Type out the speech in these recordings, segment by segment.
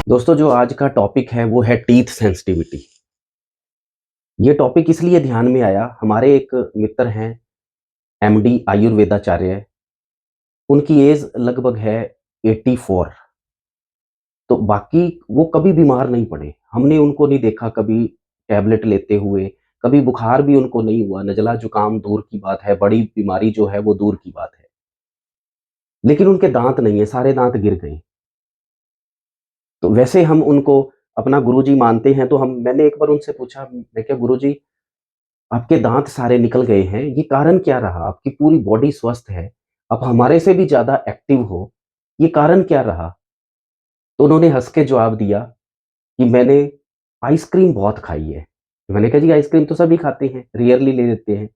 दोस्तों जो आज का टॉपिक है वो है टीथ सेंसिटिविटी। ये टॉपिक इसलिए ध्यान में आया, हमारे एक मित्र हैं एमडी आयुर्वेदाचार्य। उनकी एज लगभग है 84। तो बाकी वो कभी बीमार नहीं पड़े। हमने उनको नहीं देखा कभी टैबलेट लेते हुए, कभी बुखार भी उनको नहीं हुआ, नज़ला जुकाम दूर की बात है, बड़ी बीमारी जो है वो दूर की बात है। लेकिन उनके दाँत नहीं है, सारे दाँत गिर गए। तो वैसे हम उनको अपना गुरुजी मानते हैं, तो हम मैंने एक बार उनसे पूछा, मैं क्या गुरुजी आपके दाँत सारे निकल गए हैं, ये कारण क्या रहा? आपकी पूरी बॉडी स्वस्थ है, आप हमारे से भी ज़्यादा एक्टिव हो, ये कारण क्या रहा? तो उन्होंने हँस के जवाब दिया कि मैंने आइसक्रीम बहुत खाई है। मैंने कहा जी आइसक्रीम तो सभी खाते हैं, रेयरली ले लेते हैं।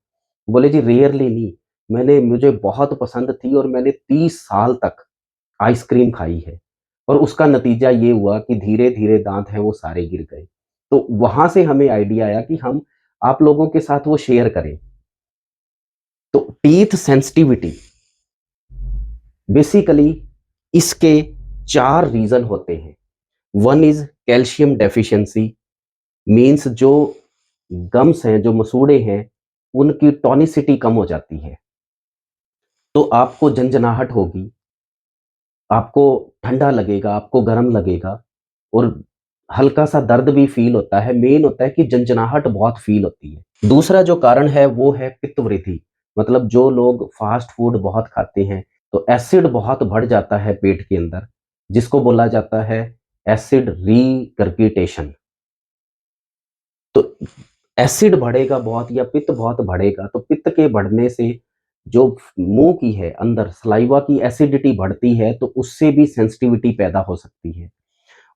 बोले जी रेयरली नहीं, मुझे बहुत पसंद थी और मैंने 30 साल तक आइसक्रीम खाई है और उसका नतीजा ये हुआ कि धीरे-धीरे दाँत हैं वो सारे गिर गए। तो वहाँ से हमें आइडिया आया कि हम आप लोगों के साथ वो शेयर करें। तो टीथ सेंसिटिविटी बेसिकली इसके 4 रीज़न होते हैं। One is calcium deficiency, means जो गम्स हैं, जो मसूड़े हैं, उनकी टॉनिसिटी कम हो जाती है। तो आपको झंझनाहट होगी, आपको ठंडा लगेगा, आपको गरम लगेगा और हल्का-सा दर्द भी फ़ील होता है। मेन होता है कि झंझनाहट बहुत फ़ील होती है। दूसरा जो कारण है वो है पित्तवृद्धि, मतलब जो लोग फ़ास्ट फूड बहुत खाते हैं, तो एसिड बहुत बढ़ जाता है पेट के अंदर, जिसको बोला जाता है एसिड रिगर्गिटेशन। तो एसिड बढ़ेगा बहुत या पित्त बहुत बढ़ेगा, तो पित्त के बढ़ने से जो मुँह की है अंदर सलाइवा की एसिडिटी बढ़ती है, तो उससे भी सेंसिटिविटी पैदा हो सकती है।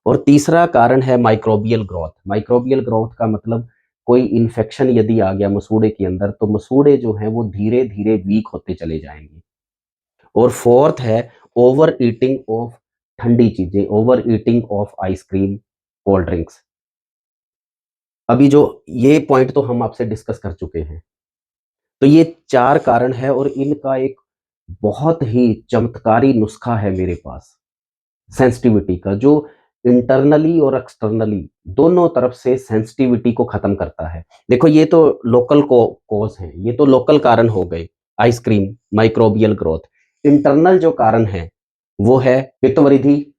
और तीसरा कारण है माइक्रोबियल ग्रोथ। माइक्रोबियल ग्रोथ का मतलब कोई इन्फेक्शन यदि आ गया मसूड़े के अंदर, तो मसूड़े जो हैं वो धीरे-धीरे वीक होते चले जाएँगे। और फोर्थ है ओवर ईटिंग ऑफ ठंडी चीज़ें, over eating of ice cream, cold drinks. अभी जो ये पॉइंट तो हम आपसे डिस्कस कर चुके हैं। तो ये 4 कारण है और इनका एक बहुत ही चमत्कारी नुस्खा है मेरे पास, सेंसिटिविटी का, जो इंटरनली और एक्सटर्नली दोनों तरफ से सेंसिटिविटी को खत्म करता है। देखो ये तो लोकल को कॉज़ हैं, ये तो लोकल कारण हो गए, आइसक्रीम, माइक्रोबियल ग्रोथ। इंटरनल जो कारण है, वो है पित्तवृद्धि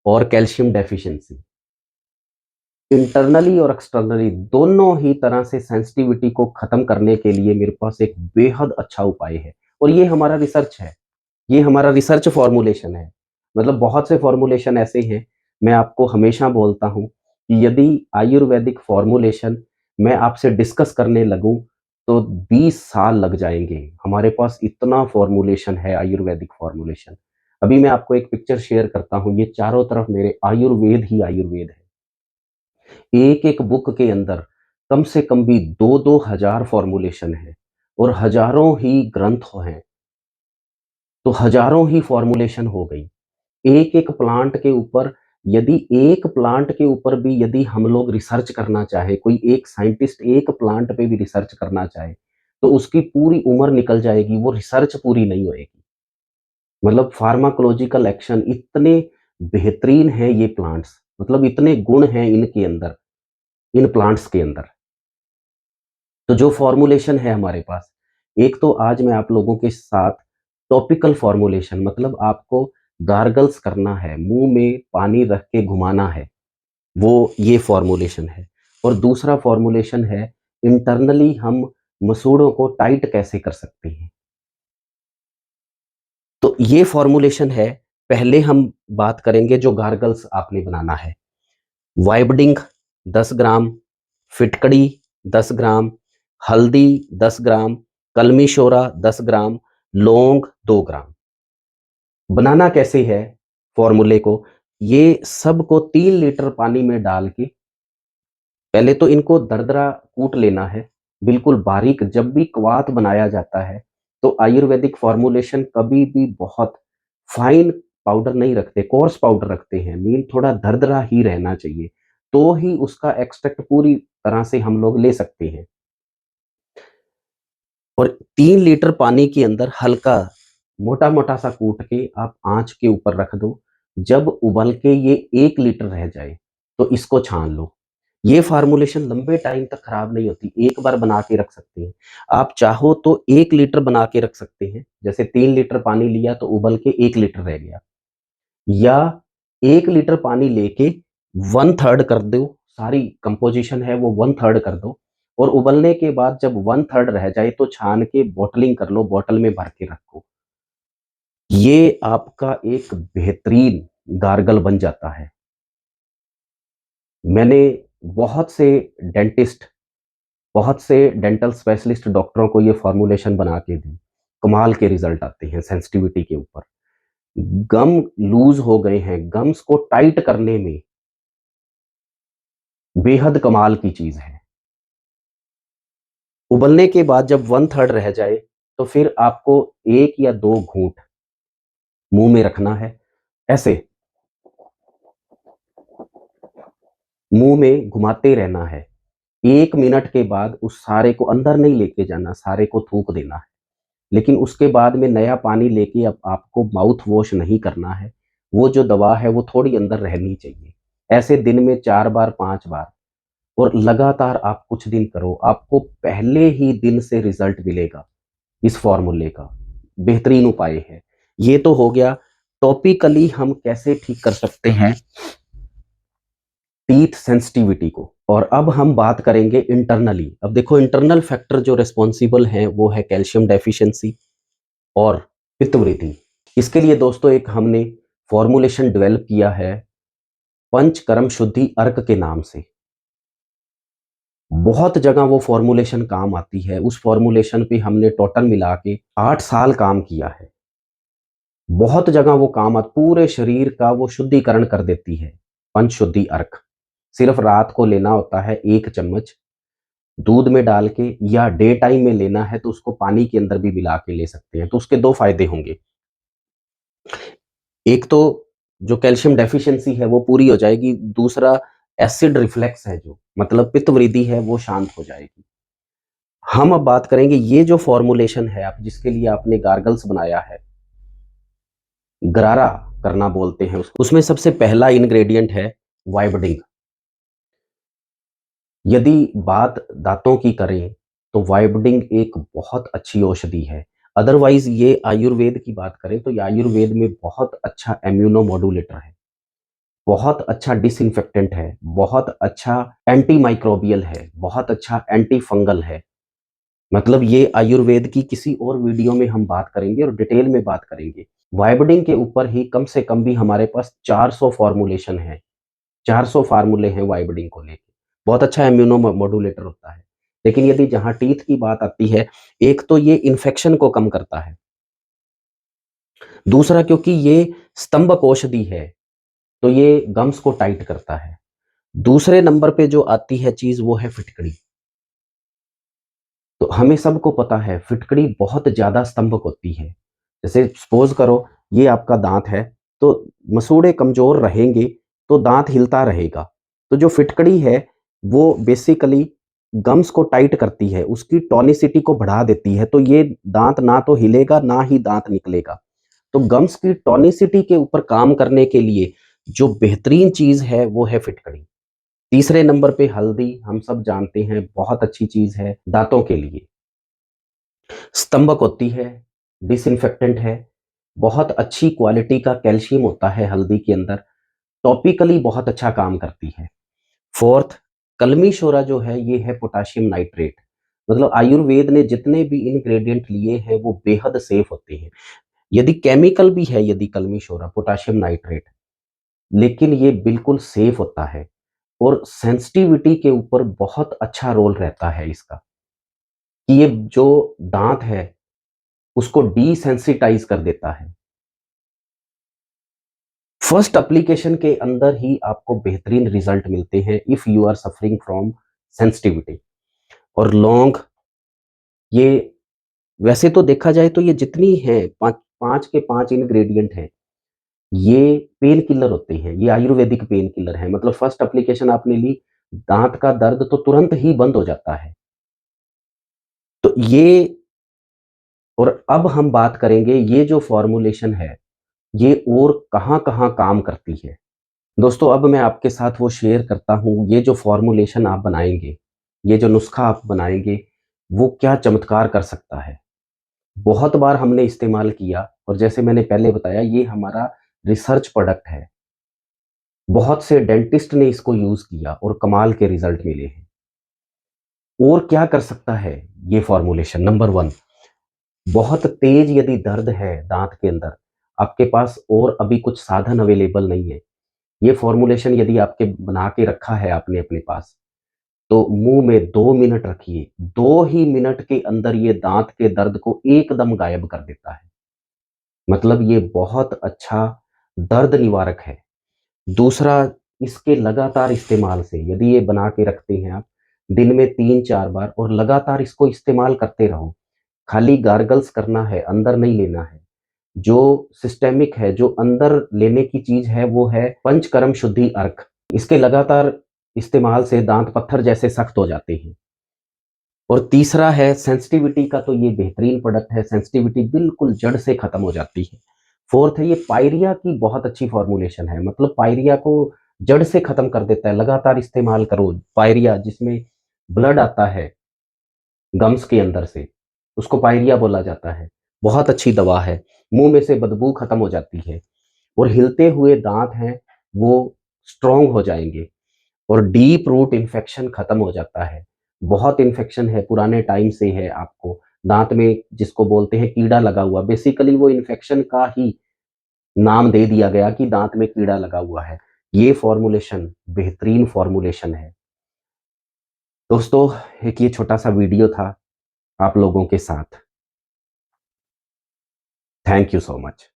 और कैल्शियम डेफिशिएंसी। इंटरनली और एक्सटर्नली दोनों ही तरह से सेंसिटिविटी को खत्म करने के लिए मेरे पास एक बेहद अच्छा उपाय है और ये हमारा रिसर्च है। ये हमारा रिसर्च फॉर्मूलेशन है। मतलब बहुत से फॉर्मूलेशन ऐसे हैं, मैं आपको हमेशा बोलता हूँ कि यदि आयुर्वेदिक फॉर्मूलेशन मैं आपसे डिस्कस करने लगूँ, तो 20 साल लग जाएँगे। हमारे पास इतना फॉर्मूलेशन है आयुर्वेदिक फॉर्मूलेशन। अभी मैं आपको एक पिक्चर शेयर करता हूँ, ये चारों तरफ मेरे आयुर्वेद ही आयुर्वेद है। एक-एक बुक के अंदर कम से कम भी 2-2 हज़ार फॉर्मूलेशन है और हज़ारों ही ग्रंथ हैं, तो हज़ारों ही फॉर्मूलेशन हो गई। एक-एक प्लांट के ऊपर यदि एक प्लांट के ऊपर भी यदि हम लोग रिसर्च करना चाहे, कोई एक साइंटिस्ट एक प्लांट पे भी रिसर्च करना चाहे, तो उसकी पूरी उम्र निकल जाएगी, वो रिसर्च पूरी नहीं होएगी। मतलब फार्माकोलॉजिकल एक्शन इतने बेहतरीन हैं ये प्लांट्स, मतलब इतने गुण हैं इनके अंदर, इन प्लांट्स के अंदर। तो जो फॉर्मूलेशन है हमारे पास, एक तो आज मैं आप लोगों के साथ टॉपिकल फॉर्मूलेशन, मतलब आपको गार्गल्स करना है, मुँह में पानी रख के घुमाना है, वो ये फॉर्मूलेशन है। और दूसरा फॉर्मूलेशन है इंटरनली हम मसूड़ों को टाइट कैसे कर सकते हैं। तो ये फॉर्मूलेशन है, पहले हम बात करेंगे जो गार्गल्स आपने बनाना है। वाइब्डिंग 10 ग्राम, फिटकड़ी 10 ग्राम, हल्दी 10 ग्राम, कलमी शोरा 10 ग्राम, लौंग 2 ग्राम। बनाना कैसे है फॉर्मूले को? ये सबको 3 लीटर पानी में डाल के पहले तो इनको दरदरा कूट लेना है, बिल्कुल बारीक। जब भी क्वाथ बनाया जाता है, तो आयुर्वेदिक फॉर्मूलेशन कभी भी बहुत फाइन पाउडर नहीं रखते, कोर्स पाउडर रखते हैं, मीन थोड़ा दरदरा ही रहना चाहिए, तो ही उसका एक्सट्रैक्ट पूरी तरह से हम लोग ले सकते हैं। और 3 लीटर पानी के अंदर हल्का मोटा-मोटा सा कूट के आप आँच के ऊपर रख दो जब उबल के ये 1 लीटर रह जाए, तो इसको छान लो। ये फ़ॉर्मूलेशन लंबे टाइम तक खराब नहीं होती, एक बार बना के रख सकते हैं। आप चाहो तो 1 लीटर बना के रख सकते हैं, जैसे 3 लीटर पानी लिया तो उबल के 1 लीटर रह गया। या 1 लीटर पानी लेके 1/3 कर दो, सारी कंपोज़िशन है वो 1/3 कर दो और उबलने के बाद जब 1/3 रह जाए तो छान के बॉटलिंग कर लो, बॉटल में भर के रखो। ये आपका एक बेहतरीन गार्गल बन जाता है। मैंने बहुत से डेंटिस्ट, बहुत से डेंटल स्पेशलिस्ट डॉक्टरों को ये फ़ॉर्मूलेशन बना के दी। कमाल के रिज़ल्ट आते हैं सेंसिटिविटी के ऊपर। गम लूज़ हो गए हैं, गम्स को टाइट करने में बेहद कमाल की चीज़ है। उबलने के बाद जब 1/3 रह जाए, तो फिर आपको 1 या 2 घूँट मुँह में रखना है, ऐसे मुँह में घुमाते रहना है। 1 मिनट के बाद उस सारे को अंदर नहीं लेके जाना, सारे को थूक देना है। लेकिन उसके बाद में नया पानी लेके अब आपको माउथ वॉश नहीं करना है। वो जो दवा है वो थोड़ी अंदर रहनी चाहिए। ऐसे दिन में 4 बार, 5 बार और लगातार आप कुछ दिन करो, आपको पहले ही दिन से रिज़ल्ट मिलेगा इस फ़ॉर्मूले का। बेहतरीन उपाय है। ये तो हो गया टॉपिकली हम कैसे ठीक कर सकते हैं टीथ सेंसिटिविटी को। और अब हम बात करेंगे इंटरनली। अब देखो इंटरनल फैक्टर जो रिस्पॉन्सिबल हैं वो है कैल्शियम डेफिशिएंसी और पित्तवृद्धि। इसके लिए दोस्तों एक हमने फॉर्मूलेशन डेवलप किया है पंचकर्म शुद्धि अर्क के नाम से। बहुत जगह वो फॉर्मूलेशन काम आती है। उस फॉर्मूलेशन पे हमने टोटल मिला के 8 साल काम किया है। बहुत जगह वो काम पूरे शरीर का वो शुद्धिकरण कर देती है। पंच शुद्धि अर्क सिर्फ रात को लेना होता है 1 चम्मच दूध में डाल के, या डे टाइम में लेना है तो उसको पानी के अंदर भी मिला के ले सकते हैं। तो उसके 2 फायदे होंगे। एक तो जो कैल्शियम डेफिशिएंसी है वो पूरी हो जाएगी, दूसरा एसिड रिफ्लेक्स है जो मतलब पित्त वृद्धि है वो शांत हो जाएगी। हम अब बात करेंगे ये जो फॉर्मूलेशन है आप जिसके लिए आपने गार्गल्स बनाया है, गरारा करना बोलते हैं उसको। उसमें सबसे पहला इंग्रेडिएंट है वाइबडिंग। यदि बात दाँतों की करें तो वाइबडिंग एक बहुत अच्छी औषधि है। अदरवाइज़ ये आयुर्वेद की बात करें तो ये आयुर्वेद में बहुत अच्छा इम्यूनो मॉड्यूलेटर है। बहुत अच्छा डिसइन्फेक्टेंट है, बहुत अच्छा एंटी माइक्रोबियल है, बहुत अच्छा एंटी फंगल है। मतलब ये आयुर्वेद की किसी और वीडियो में हम बात करेंगे और डिटेल में बात करेंगे। वाइबडिंग के ऊपर ही कम से कम भी हमारे पास 400 फॉर्मूलेशन हैं। 400 फार्मूले हैं वाइबडिंग को लेके। बहुत अच्छा इम्यूनो मॉड्यूलेटर होता है। लेकिन यदि जहाँ टीथ की बात आती है, एक तो ये इन्फेक्शन को कम करता है। दूसरा क्योंकि ये स्तंभक औषधि है, तो ये गम्स को टाइट करता है। दूसरे नंबर पे जो आती है चीज़ वो है फिटकरी। तो हमें सबको पता है फिटकरी बहुत ज़्यादा स्तंभक होती है। जैसे सपोज़ करो ये आपका दाँत है, तो मसूड़े कमज़ोर रहेंगे तो दाँत हिलता रहेगा। तो जो फिटकड़ी है वो बेसिकली गम्स को टाइट करती है, उसकी टोनिसिटी को बढ़ा देती है, तो ये दाँत ना तो हिलेगा ना ही दाँत निकलेगा। तो गम्स की टोनिसिटी के ऊपर काम करने के लिए जो बेहतरीन चीज़ है वो है फिटकरी। तीसरे नंबर पे हल्दी हम सब जानते हैं बहुत अच्छी चीज़ है दाँतों के लिए। स्तंभक होती है, डिसइन्फेक्टेंट है, बहुत अच्छी क्वालिटी का कैल्शियम होता है हल्दी के अंदर, टॉपिकली बहुत अच्छा काम करती है। फोर्थ, कलमी शोरा जो है ये है पोटेशियम नाइट्रेट। मतलब आयुर्वेद ने जितने भी इंग्रेडिएंट लिए हैं वो बेहद सेफ होते हैं। यदि केमिकल भी है यदि कलमी शोरा पोटेशियम नाइट्रेट, लेकिन ये बिल्कुल सेफ होता है और सेंसिटिविटी के ऊपर बहुत अच्छा रोल रहता है इसका, कि ये जो दाँत है उसको डिसेंसिटाइज़ कर देता है। फर्स्ट एप्लीकेशन के अंदर ही आपको बेहतरीन रिजल्ट मिलते हैं if you are suffering from sensitivity. और लौंग, ये वैसे तो देखा जाए तो ये जितनी है 5 के 5 इंग्रेडिएंट हैं, ये पेन किलर होते हैं, ये आयुर्वेदिक पेन किलर हैं। मतलब फर्स्ट एप्लीकेशन आपने ली, दाँत का दर्द तो तुरंत ही बंद हो जाता है। तो ये, और अब हम बात करेंगे ये जो फॉर्मूलेशन है ये और कहाँ-कहाँ काम करती है। दोस्तों अब मैं आपके साथ वो शेयर करता हूँ, ये जो फ़ॉर्मूलेशन आप बनाएँगे, ये जो नुस्ख़ा आप बनाएँगे, वो क्या चमत्कार कर सकता है। बहुत बार हमने इस्तेमाल किया और जैसे मैंने पहले बताया ये हमारा रिसर्च प्रोडक्ट है। बहुत से डेंटिस्ट ने इसको यूज़ किया और कमाल के रिज़ल्ट मिले हैं। और क्या कर सकता है ये फ़ॉर्मूलेशन नंबर 1 बहुत तेज़ यदि दर्द है दाँत के अंदर, आपके पास और अभी कुछ साधन अवेलेबल नहीं है, ये फ़ॉर्मूलेशन यदि आपके बना के रखा है आपने अपने पास, तो मुँह में 2 मिनट रखिए, 2 ही मिनट के अंदर ये दाँत के दर्द को एकदम गायब कर देता है। मतलब ये बहुत अच्छा दर्द निवारक है। दूसरा इसके लगातार इस्तेमाल से यदि ये बना के रखते हैं आप, दिन में 3-4 बार और लगातार इसको इस्तेमाल करते रहो। खाली गार्गल्स करना है, अंदर नहीं लेना है। जो सिस्टेमिक है, जो अंदर लेने की चीज़ है वो है पंचकर्म शुद्धि अर्क। इसके लगातार इस्तेमाल से दाँत पत्थर जैसे सख्त हो जाते हैं। और तीसरा है सेंसिटिविटी का तो ये बेहतरीन प्रोडक्ट है, सेंसिटिविटी बिल्कुल जड़ से खत्म हो जाती है। फोर्थ है ये पायरिया की बहुत अच्छी फॉर्मुलेशन है, मतलब पायरिया को जड़ से खत्म कर देता है। लगातार इस्तेमाल करो पायरिया जिसमें ब्लड आता है गम्स के अंदर से, उसको पायरिया बोला जाता है। बहुत अच्छी दवा है, मुँह में से बदबू खत्म हो जाती है और हिलते हुए दाँत हैं वो स्ट्रॉन्ग हो जाएँगे। और डीप रूट इन्फेक्शन खत्म हो जाता है। बहुत इन्फेक्शन है, पुराने टाइम से है आपको, दाँत में जिसको बोलते हैं कीड़ा लगा हुआ, बेसिकली वो इन्फेक्शन का ही नाम दे दिया गया कि दाँत में कीड़ा लगा हुआ है। ये फ़ॉर्मूलेशन बेहतरीन फ़ॉर्मूलेशन है। दोस्तों, एक ये छोटा-सा वीडियो था आप लोगों के साथ। Thank you so much.